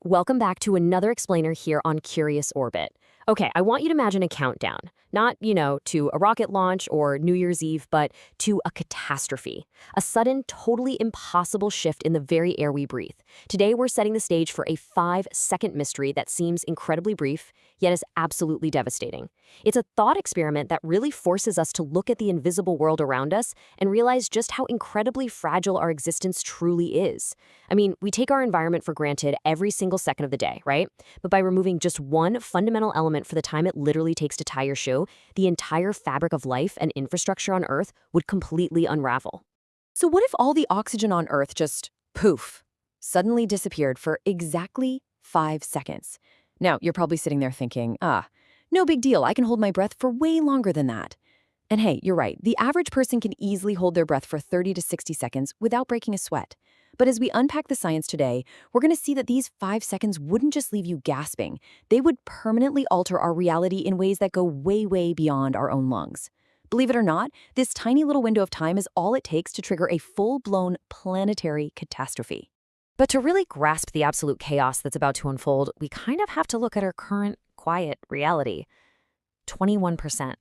Welcome back to another explainer here on Curious Orbit. Okay, I want you to imagine a countdown. Not, to a rocket launch or New Year's Eve, but to a catastrophe. A sudden, totally impossible shift in the very air we breathe. Today, we're setting the stage for a 5-second mystery that seems incredibly brief, yet is absolutely devastating. It's a thought experiment that really forces us to look at the invisible world around us and realize just how incredibly fragile our existence truly is. I mean, we take our environment for granted every single second of the day, right? But by removing just one fundamental element for the time it literally takes to tie your shoe, the entire fabric of life and infrastructure on Earth would completely unravel. So what if all the oxygen on Earth just, poof, suddenly disappeared for exactly 5 seconds? Now, you're probably sitting there thinking, no big deal, I can hold my breath for way longer than that. And hey, you're right, the average person can easily hold their breath for 30 to 60 seconds without breaking a sweat. But as we unpack the science today, we're going to see that these 5 seconds wouldn't just leave you gasping. They would permanently alter our reality in ways that go way, way beyond our own lungs. Believe it or not, this tiny little window of time is all it takes to trigger a full-blown planetary catastrophe. But to really grasp the absolute chaos that's about to unfold, we kind of have to look at our current, quiet reality. 21%.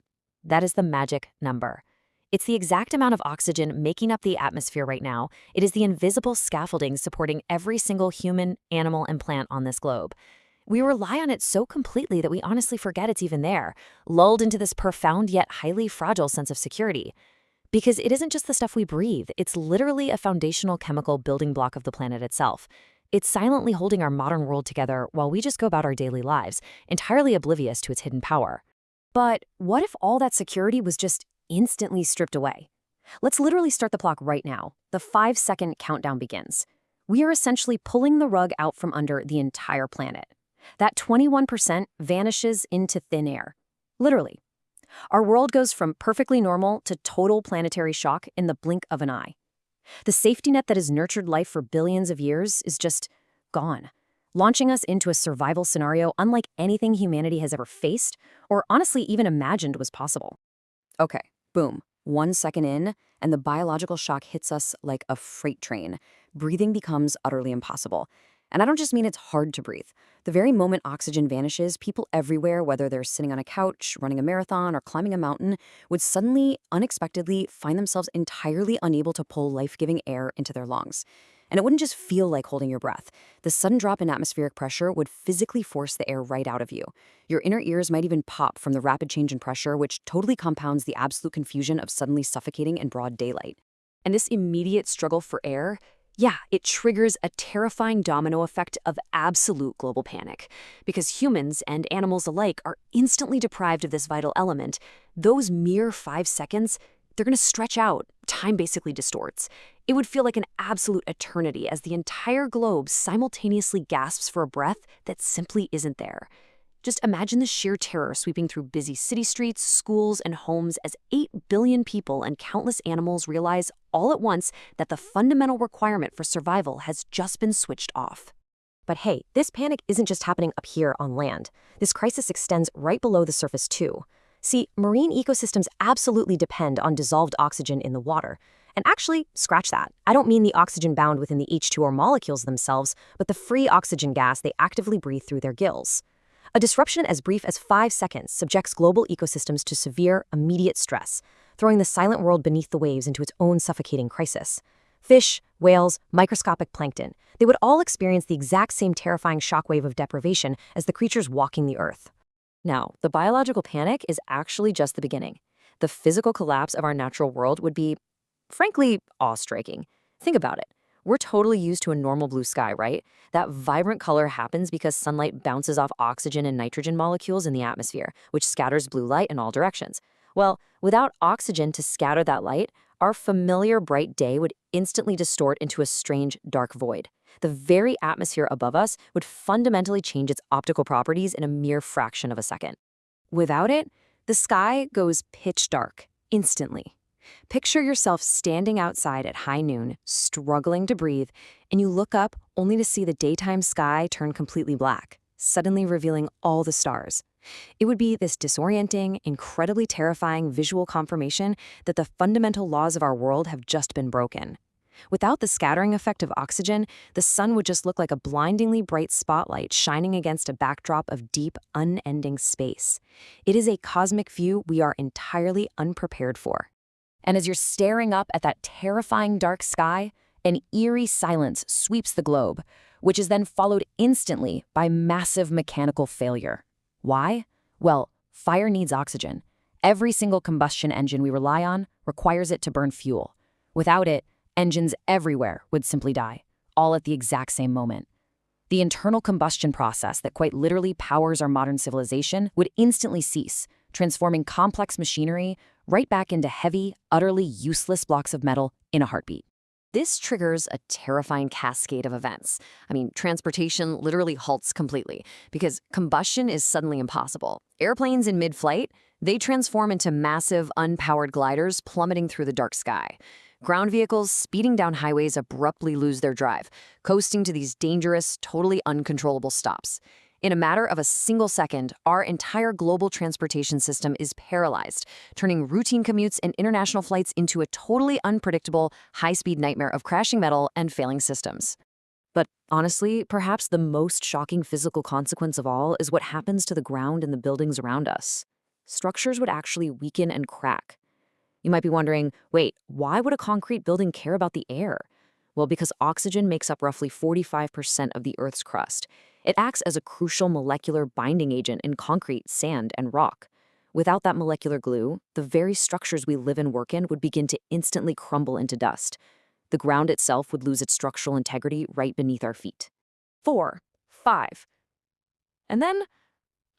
That is the magic number. It's the exact amount of oxygen making up the atmosphere right now. It is the invisible scaffolding supporting every single human, animal, and plant on this globe. We rely on it so completely that we honestly forget it's even there, lulled into this profound yet highly fragile sense of security. Because it isn't just the stuff we breathe, it's literally a foundational chemical building block of the planet itself. It's silently holding our modern world together while we just go about our daily lives, entirely oblivious to its hidden power. But what if all that security was just instantly stripped away? Let's literally start the clock right now. The 5-second countdown begins. We are essentially pulling the rug out from under the entire planet. That 21% vanishes into thin air. Literally. Our world goes from perfectly normal to total planetary shock in the blink of an eye. The safety net that has nurtured life for billions of years is just gone, launching us into a survival scenario unlike anything humanity has ever faced or honestly even imagined was possible. Okay, boom, 1 second in, and the biological shock hits us like a freight train. Breathing becomes utterly impossible. And I don't just mean it's hard to breathe. The very moment oxygen vanishes, people everywhere, whether they're sitting on a couch, running a marathon, or climbing a mountain, would suddenly, unexpectedly, find themselves entirely unable to pull life-giving air into their lungs. And it wouldn't just feel like holding your breath. The sudden drop in atmospheric pressure would physically force the air right out of you. Your inner ears might even pop from the rapid change in pressure, which totally compounds the absolute confusion of suddenly suffocating in broad daylight. And this immediate struggle for air, it triggers a terrifying domino effect of absolute global panic. Because humans and animals alike are instantly deprived of this vital element, those mere 5 seconds, they're going to stretch out. Time basically distorts. It would feel like an absolute eternity as the entire globe simultaneously gasps for a breath that simply isn't there. Just imagine the sheer terror sweeping through busy city streets, schools, and homes as 8 billion people and countless animals realize all at once that the fundamental requirement for survival has just been switched off. But hey, this panic isn't just happening up here on land. This crisis extends right below the surface too. See, marine ecosystems absolutely depend on dissolved oxygen in the water. And actually, scratch that. I don't mean the oxygen bound within the H2O molecules themselves, but the free oxygen gas they actively breathe through their gills. A disruption as brief as 5 seconds subjects global ecosystems to severe, immediate stress, throwing the silent world beneath the waves into its own suffocating crisis. Fish, whales, microscopic plankton, they would all experience the exact same terrifying shockwave of deprivation as the creatures walking the earth. Now, the biological panic is actually just the beginning. The physical collapse of our natural world would be, frankly, awe-striking. Think about it. We're totally used to a normal blue sky, right? That vibrant color happens because sunlight bounces off oxygen and nitrogen molecules in the atmosphere, which scatters blue light in all directions. Well, without oxygen to scatter that light, our familiar bright day would instantly distort into a strange dark void. The very atmosphere above us would fundamentally change its optical properties in a mere fraction of a second. Without it, the sky goes pitch dark, instantly. Picture yourself standing outside at high noon, struggling to breathe, and you look up only to see the daytime sky turn completely black, suddenly revealing all the stars. It would be this disorienting, incredibly terrifying visual confirmation that the fundamental laws of our world have just been broken. Without the scattering effect of oxygen, the sun would just look like a blindingly bright spotlight shining against a backdrop of deep, unending space. It is a cosmic view we are entirely unprepared for. And as you're staring up at that terrifying dark sky, an eerie silence sweeps the globe, which is then followed instantly by massive mechanical failure. Why? Well, fire needs oxygen. Every single combustion engine we rely on requires it to burn fuel. Without it, engines everywhere would simply die, all at the exact same moment. The internal combustion process that quite literally powers our modern civilization would instantly cease, transforming complex machinery right back into heavy, utterly useless blocks of metal in a heartbeat. This triggers a terrifying cascade of events. Transportation literally halts completely because combustion is suddenly impossible. Airplanes in mid-flight, they transform into massive, unpowered gliders plummeting through the dark sky. Ground vehicles speeding down highways abruptly lose their drive, coasting to these dangerous, totally uncontrollable stops. In a matter of a single second, our entire global transportation system is paralyzed, turning routine commutes and international flights into a totally unpredictable, high-speed nightmare of crashing metal and failing systems. But honestly, perhaps the most shocking physical consequence of all is what happens to the ground and the buildings around us. Structures would actually weaken and crack. You might be wondering, wait, why would a concrete building care about the air? Well, because oxygen makes up roughly 45% of the Earth's crust. It acts as a crucial molecular binding agent in concrete, sand, and rock. Without that molecular glue, the very structures we live and work in would begin to instantly crumble into dust. The ground itself would lose its structural integrity right beneath our feet. 4, 5. And then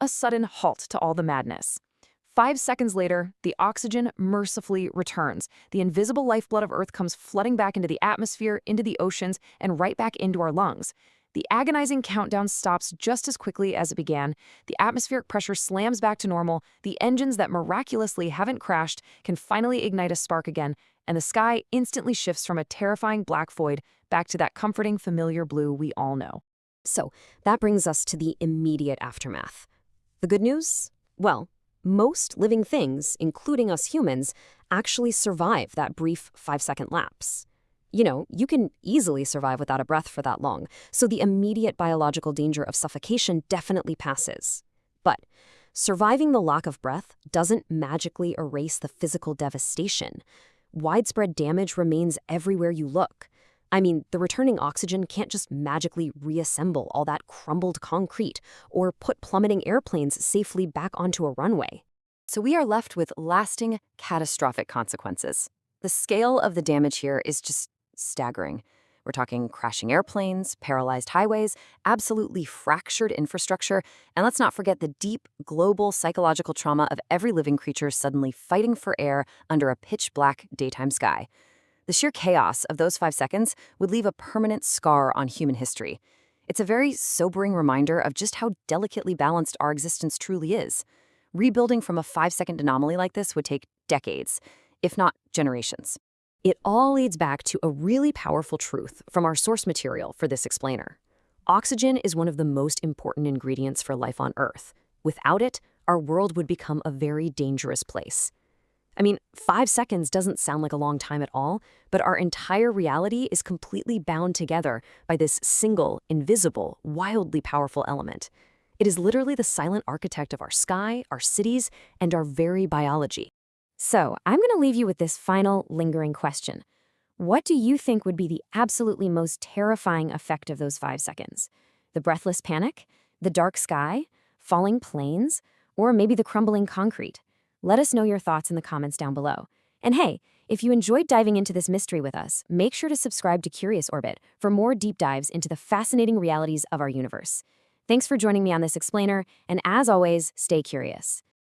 a sudden halt to all the madness. 5 seconds later, the oxygen mercifully returns. The invisible lifeblood of Earth comes flooding back into the atmosphere, into the oceans, and right back into our lungs. The agonizing countdown stops just as quickly as it began. The atmospheric pressure slams back to normal. The engines that miraculously haven't crashed can finally ignite a spark again, and the sky instantly shifts from a terrifying black void back to that comforting, familiar blue we all know. So that brings us to the immediate aftermath. The good news? Well, most living things, including us humans, actually survive that brief 5-second lapse. You can easily survive without a breath for that long, so the immediate biological danger of suffocation definitely passes. But surviving the lack of breath doesn't magically erase the physical devastation. Widespread damage remains everywhere you look. The returning oxygen can't just magically reassemble all that crumbled concrete or put plummeting airplanes safely back onto a runway. So we are left with lasting, catastrophic consequences. The scale of the damage here is just staggering. We're talking crashing airplanes, paralyzed highways, absolutely fractured infrastructure, and let's not forget the deep, global psychological trauma of every living creature suddenly fighting for air under a pitch-black daytime sky. The sheer chaos of those 5 seconds would leave a permanent scar on human history. It's a very sobering reminder of just how delicately balanced our existence truly is. Rebuilding from a 5-second anomaly like this would take decades, if not generations. It all leads back to a really powerful truth from our source material for this explainer. Oxygen is one of the most important ingredients for life on Earth. Without it, our world would become a very dangerous place. 5 seconds doesn't sound like a long time at all, but our entire reality is completely bound together by this single, invisible, wildly powerful element. It is literally the silent architect of our sky, our cities, and our very biology. So, I'm going to leave you with this final, lingering question. What do you think would be the absolutely most terrifying effect of those 5 seconds? The breathless panic? The dark sky? Falling planes? Or maybe the crumbling concrete? Let us know your thoughts in the comments down below. And hey, if you enjoyed diving into this mystery with us, make sure to subscribe to Curious Orbit for more deep dives into the fascinating realities of our universe. Thanks for joining me on this explainer, and as always, stay curious.